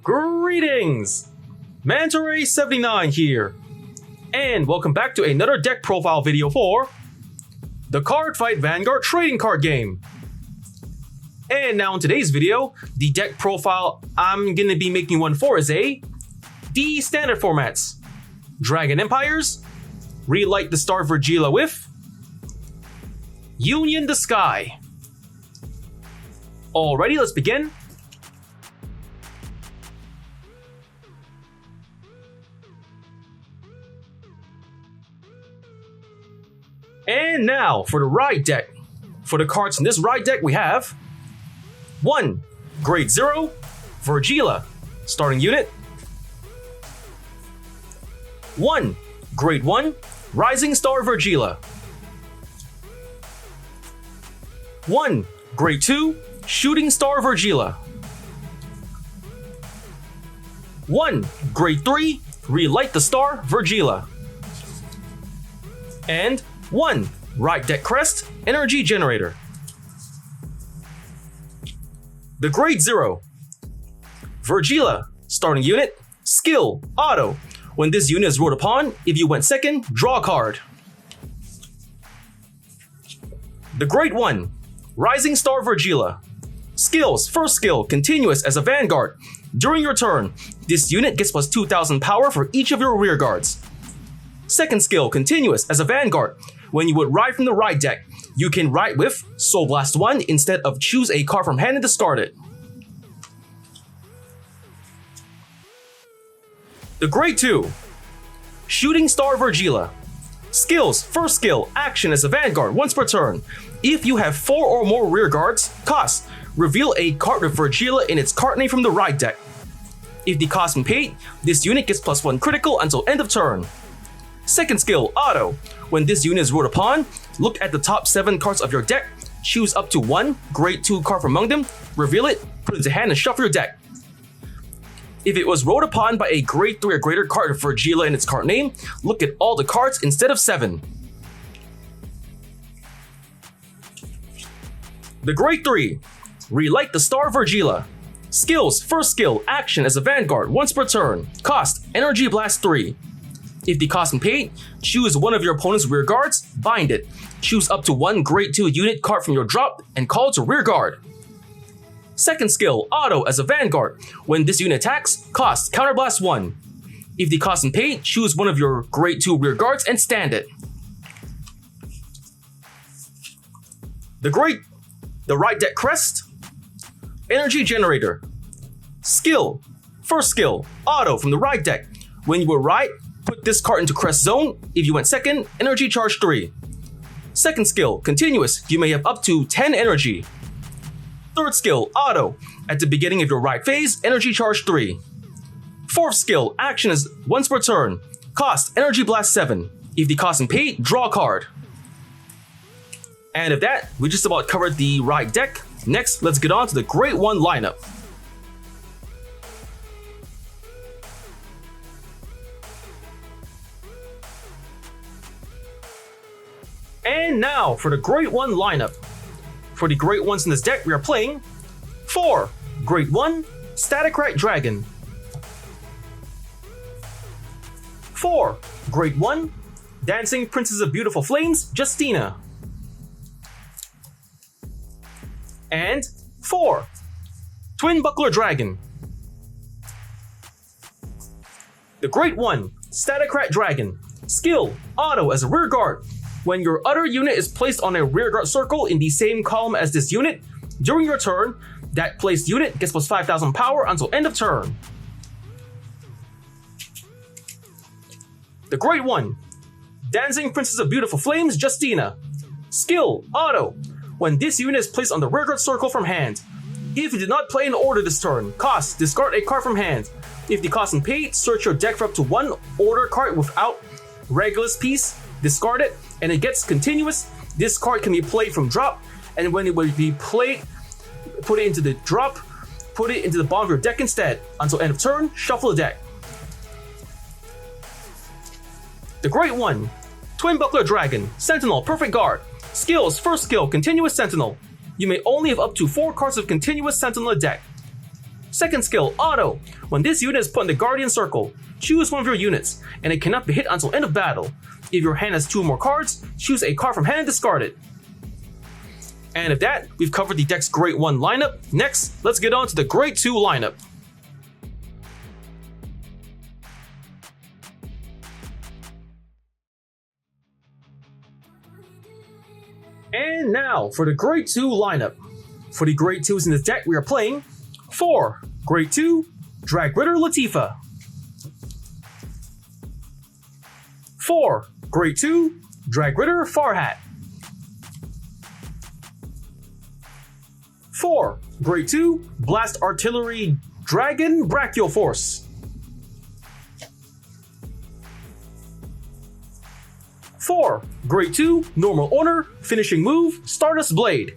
Greetings! Mantare79 here, and welcome back to another deck profile video for the Cardfight Vanguard trading card game. And now in today's video, the deck profile I'm gonna be making one for is the standard formats: Dragon Empires, Relight the Star Virgila with Union the Sky. Alrighty, let's begin. And now for the ride deck. For the cards in this ride deck, we have 1. Grade 0, Virgila, starting unit. 1. Grade 1, Rising Star Virgila. 1. Grade 2, Shooting Star Virgila. 1. Grade 3, Relight the Star Virgila. And 1. Ride Deck Crest, Energy Generator. The Grade 0. Virgila, starting unit, skill, auto. When this unit is ruled upon, if you went second, draw a card. The Grade 1. Rising Star Virgila. Skills, first skill, continuous as a Vanguard. During your turn, this unit gets plus 2000 power for each of your rear guards. Second skill, continuous as a Vanguard. When you would ride from the ride deck, you can ride with Soul Blast 1 instead of choose a card from hand and discard it. The Grade 2. Shooting Star Virgila. Skills, first skill, action as a Vanguard once per turn. If you have 4 or more rear guards, cost, reveal a card with Virgila in its card name from the ride deck. If the cost been paid, this unit gets plus 1 critical until end of turn. Second skill, auto. When this unit is ruled upon, look at the top 7 cards of your deck, choose up to 1 Grade 2 card from among them, reveal it, put it into hand and shuffle your deck. If it was rolled upon by a Grade 3 or greater card of Virgila in its card name, look at all the cards instead of 7. The Grade 3. Relight the Star Virgila. Skills, first skill, action as a Vanguard once per turn, cost, Energy Blast 3. If the cost been paid, choose one of your opponent's rear guards, bind it. Choose up to 1 Grade 2 unit card from your drop and call it to rear guard. Second skill, auto as a Vanguard. When this unit attacks, cost, Counterblast 1. If the cost been paid, choose one of your Grade 2 rear guards and stand it. The Ride Deck Crest, Energy Generator. Skill, first skill, auto from the ride deck. When you will ride, put this card into Crest Zone. If you went second, Energy Charge 3. Second skill, continuous. You may have up to 10 energy. Third skill, auto. At the beginning of your ride phase, Energy Charge 3. Fourth skill, action is once per turn. Cost, Energy Blast 7. If the cost is paid, draw a card. And of that, we just about covered the ride deck. Next, let's get on to the Grade 1 lineup. And now for the Grade 1 lineup. For the Grade 1s in this deck, we are playing 4. Grade 1, Staticrat Dragon. 4. Grade 1, Dancing Princess of Beautiful Flames, Justina. And 4. Twin Buckler Dragon. The Grade 1, Staticrat Dragon. Skill, auto as a rear guard. When your other unit is placed on a rearguard circle in the same column as this unit, during your turn, that placed unit gets plus 5000 power until end of turn. The Grade 1. Dancing Princess of Beautiful Flames, Justina. Skill, auto. When this unit is placed on the rearguard circle from hand. If you did not play in order this turn, cost, discard a card from hand. If the cost is paid, search your deck for up to 1 order card without Regulus piece, discard it, and it gets continuous. This card can be played from drop, and when it will be played, put it into the drop, put it into the bottom of your deck instead. Until end of turn, shuffle the deck. The Grade 1. Twin Buckler Dragon. Sentinel, Perfect Guard. Skills, first skill, Continuous Sentinel. You may only have up to 4 cards of Continuous Sentinel in the deck. Second skill, Auto. When this unit is put in the Guardian Circle, choose one of your units, and it cannot be hit until end of battle. If your hand has 2 or more cards, choose a card from hand and discard it. And with that, we've covered the deck's Grade 1 lineup. Next, let's get on to the Grade 2 lineup. And now for the Grade 2 lineup. For the Grade 2s in this deck, we are playing 4 Grade 2 Drag Ritter Latifa, 4 Grade 2 Drag Ritter Farhat, 4 Grade 2 Blast Artillery Dragon Brachial Force, 4 Grade 2 Normal Order Finishing Move Stardust Blade,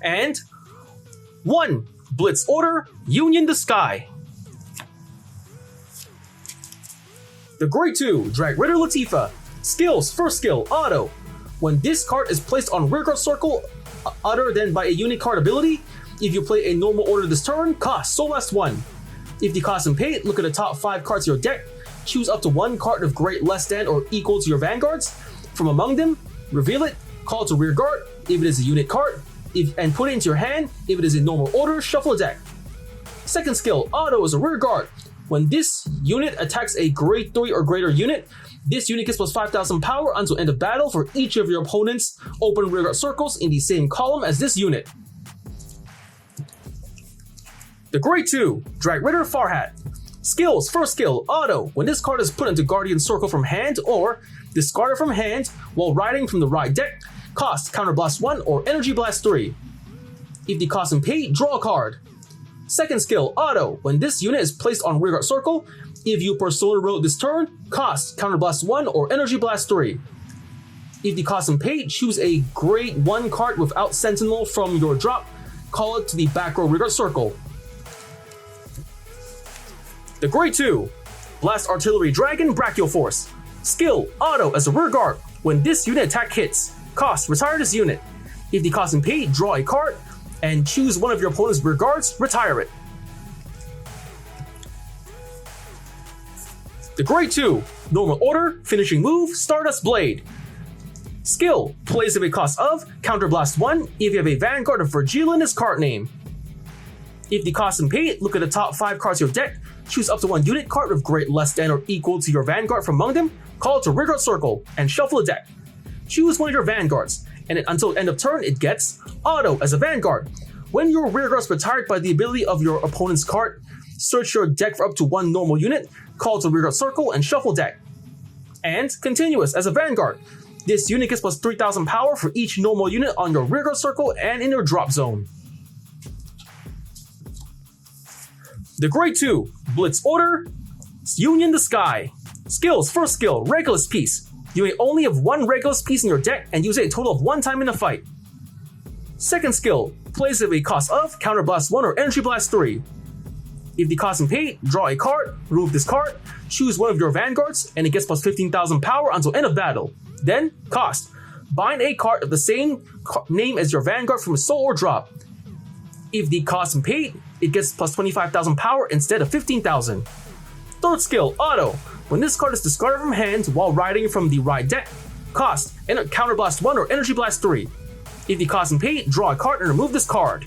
and 1 Blitz Order Union the Sky. The Grade 2 Drag Ritter Latifa. Skills, first skill, Auto. When this card is placed on rearguard circle other than by a unit card ability, if you play a normal order this turn, cost Soul Last 1. If the cost and pay, look at the top 5 cards of your deck, choose up to 1 card of grade less than or equal to your vanguards. From among them, reveal it, call it to rearguard if it is a unit card, and put it into your hand. If it is in normal order, shuffle a deck. Second skill, Auto is a rearguard. When this unit attacks a grade 3 or greater unit, this unit gets plus 5,000 power until end of battle for each of your opponent's open rearguard circles in the same column as this unit. The Grade 2 Drag Ritter Farhat. Skills, first skill, Auto. When this card is put into Guardian Circle from hand or discarded from hand while riding from the right deck, cost Counter Blast 1 or Energy Blast 3. If the cost and pay, draw a card. Second skill, Auto. When this unit is placed on rearguard circle, if you Persona Road this turn, cost Counter Blast 1 or Energy Blast 3. If the cost and pay, choose a grade 1 card without Sentinel from your drop, call it to the back row rearguard circle. The Grade 2 Blast Artillery Dragon Brachial Force. Skill, Auto as a rearguard. When this unit attack hits, cost retire this unit. If the cost and pay, draw a card and choose one of your opponent's rearguards, retire it. The Grade 2 Normal Order Finishing Move Stardust Blade. Skill, plays if it costs of Counter Blast 1 if you have a Vanguard of Virgila in its card name. If the cost and pay, look at the top 5 cards of your deck, choose up to 1 unit card with grade less than or equal to your Vanguard from among them, call it to rearguard circle, and shuffle a deck. Choose one of your Vanguards, and until end of turn it gets Auto as a Vanguard. When your rearguard is retired by the ability of your opponent's card, search your deck for up to 1 normal unit, call to rearguard circle, and shuffle deck. And Continuous as a Vanguard. This unit gets plus 3,000 power for each normal unit on your rearguard circle and in your drop zone. The Grade 2 Blitz Order Union the Sky. Skills, first skill, Regulus Piece. You may only have 1 Regulus piece in your deck and use it a total of 1 time in a fight. Second skill, plays if a cost of Counter Blast 1 or Energy Blast 3. If the cost and pay, draw a card, remove this card, choose one of your Vanguards, and it gets plus 15,000 power until end of battle. Then, cost, bind a card of the same name as your Vanguard from a soul or drop. If the cost and pay, it gets plus 25,000 power instead of 15,000. Third skill, Auto. When this card is discarded from hand while riding from the right deck, cost, Counter Blast 1 or Energy Blast 3. If the cost and pay, draw a card and remove this card.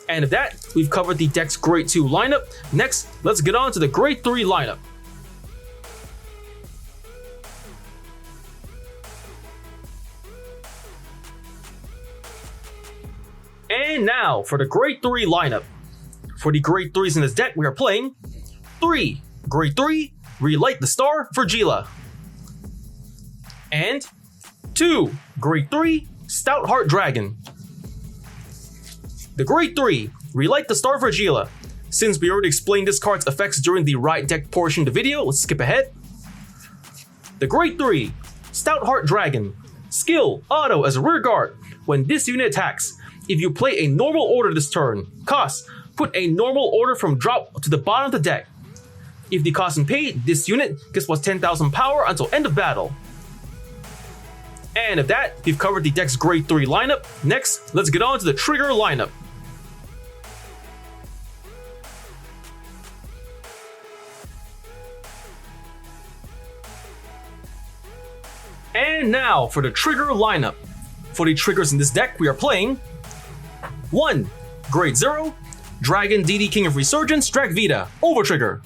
And with that, we've covered the deck's Grade 2 lineup. Next, let's get on to the Grade 3 lineup. And now for the Grade 3 lineup. For the Grade 3s in this deck, we are playing 3 Grade 3 Relight the Star Virgila, and 2 Grade 3 Stout Heart Dragon. The Grade 3 Relight the Star Virgila. Since we already explained this card's effects during the right deck portion of the video, let's skip ahead. The Grade 3 Stout Heart Dragon. Skill, Auto as a rearguard. When this unit attacks, if you play a normal order this turn, cost, put a normal order from drop to the bottom of the deck. If the cost and pay, this unit gets plus 10,000 power until end of battle. And of that, we've covered the deck's Grade 3 lineup. Next, let's get on to the trigger lineup. And now for the trigger lineup. For the triggers in this deck, we are playing 1. Grade 0, Dragon DD King of Resurgence, Drag Vita, Over Trigger.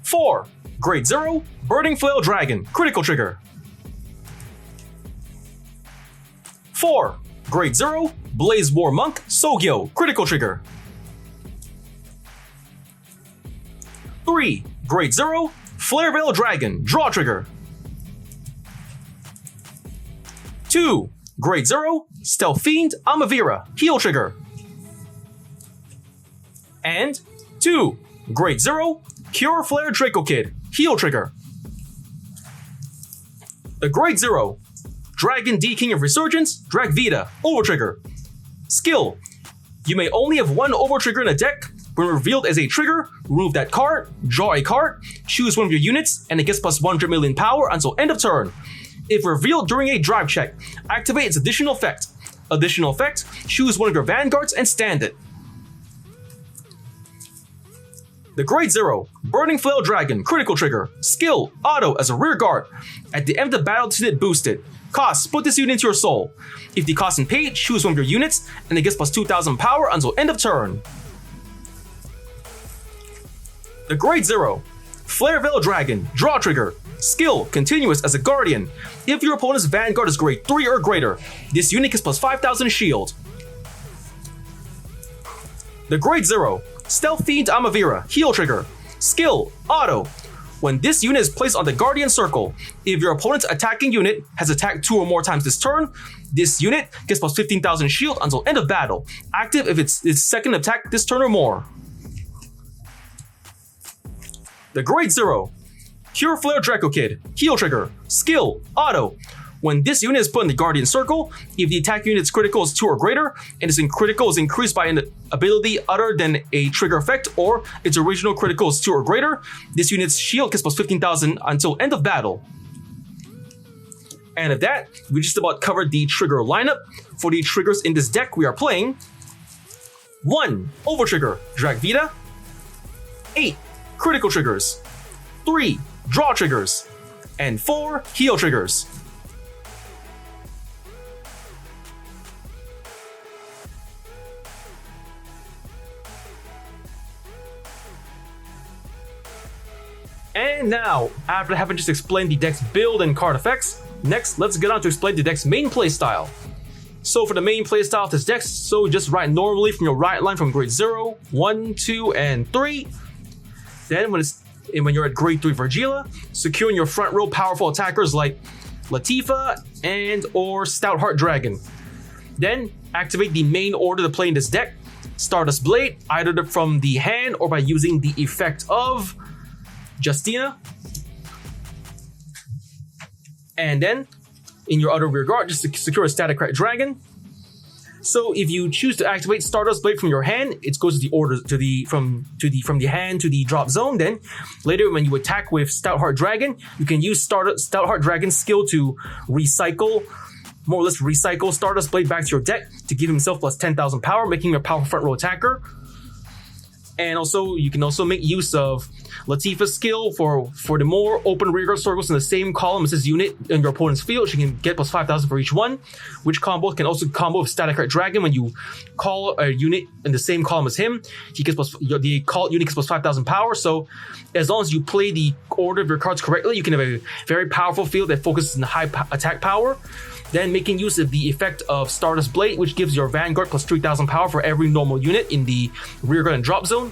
4. Grade 0, Burning Flail Dragon, Critical Trigger. 4. Grade 0, Blaze War Monk, Sogyo, Critical Trigger. 3. Grade 0, Flare Veil Dragon, Draw Trigger. 2. Grade 0, Stealth Fiend, Amavira, Heal Trigger. And 2. Grade 0, Cure Flare Draco Kid, Heal Trigger. The Grade 0, Dragon D King of Resurgence, Drag Vita, Over Trigger. Skill: you may only have one Over Trigger in a deck. When revealed as a trigger, remove that card, draw a card, choose one of your units, and it gets plus 100 million power until end of turn. If revealed during a drive check, activate its additional effect. Additional effect: choose one of your Vanguards and stand it. The Grade 0, Burning Flail Dragon, Critical Trigger. Skill: auto as a rear guard. At the end of the battle, this unit boosted. Cost: put this unit into your soul. If the cost is paid, choose one of your units, and it gets plus 2000 power until end of turn. The Grade 0, Flare Veil Dragon, Draw Trigger. Skill: continuous as a guardian. If your opponent's Vanguard is grade 3 or greater, this unit gets plus 5000 shield. The Grade 0, Stealth Fiend Amavira, Heal Trigger. Skill: auto. When this unit is placed on the Guardian Circle, if your opponent's attacking unit has attacked 2 or more times this turn, this unit gets plus 15,000 shield until end of battle. Active if it's its second attack this turn or more. The Grade 0, Cure Flare Draco Kid, Heal Trigger. Skill: auto. When this unit is put in the Guardian Circle, if the attack unit's critical is 2 or greater, and its critical is increased by an ability other than a trigger effect, or its original critical is 2 or greater, this unit's shield gets plus 15,000 until end of battle. And at that, we just about covered the trigger lineup. For the triggers in this deck, we are playing 1. Over Trigger, Drag Vita. 8. Critical Triggers. 3. Draw Triggers. And 4. Heal Triggers. And now, after having just explained the deck's build and card effects, next let's get on to explain the deck's main playstyle. So for the main playstyle of this deck, so just write normally from your right line from grade 0, 1, 2, and 3. Then when you're at grade 3 Virgila, securing your front row powerful attackers like Latifa and or Stoutheart Dragon. Then activate the main order to play in this deck. Stardust Blade, either from the hand or by using the effect of Justina. And then in your other rear guard, just secure a Static Dragon. So if you choose to activate Stardust Blade from your hand, it goes to the order from the hand to the drop zone. Then later when you attack with Stoutheart Dragon, you can use Stoutheart Dragon's skill to more or less recycle Stardust Blade back to your deck to give himself plus 10,000 power, making him a powerful front row attacker. And also, you can also make use of Latifa's skill for the more open rearguard circles in the same column as his unit in your opponent's field. She can get plus 5,000 for each one, which combo can also combo with Static Dragon. When you call a unit in the same column as him, he gets the call unit gets plus 5,000 power. So as long as you play the order of your cards correctly, you can have a very powerful field that focuses on high attack power. Then making use of the effect of Stardust Blade, which gives your Vanguard plus 3,000 power for every normal unit in the rearguard and drop zone.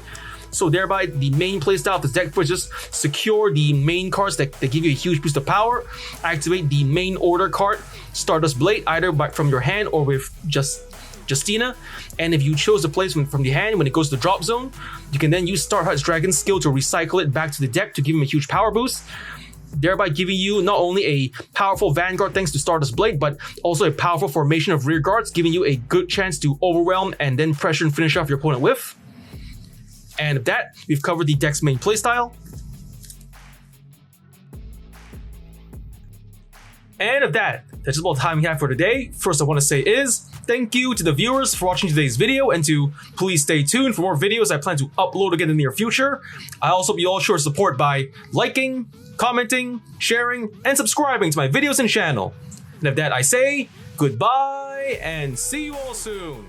So thereby, the main playstyle of this deck is just secure the main cards that give you a huge boost of power. Activate the main order card, Stardust Blade, either from your hand or with Justina. And if you chose to place from the hand, when it goes to the drop zone, you can then use Starheart's Dragon skill to recycle it back to the deck to give him a huge power boost, thereby giving you not only a powerful Vanguard thanks to Stardust Blade, but also a powerful formation of rear guards, giving you a good chance to overwhelm and then pressure and finish off your opponent with. And with that, we've covered the deck's main playstyle. And of that, that's about all the time we have for today. First I want to say is, Thank you to the viewers for watching today's video, and to please stay tuned for more videos I plan to upload again in the near future. I also hope you all show support by liking, commenting, sharing, and subscribing to my videos and channel. And with that I say, goodbye and see you all soon.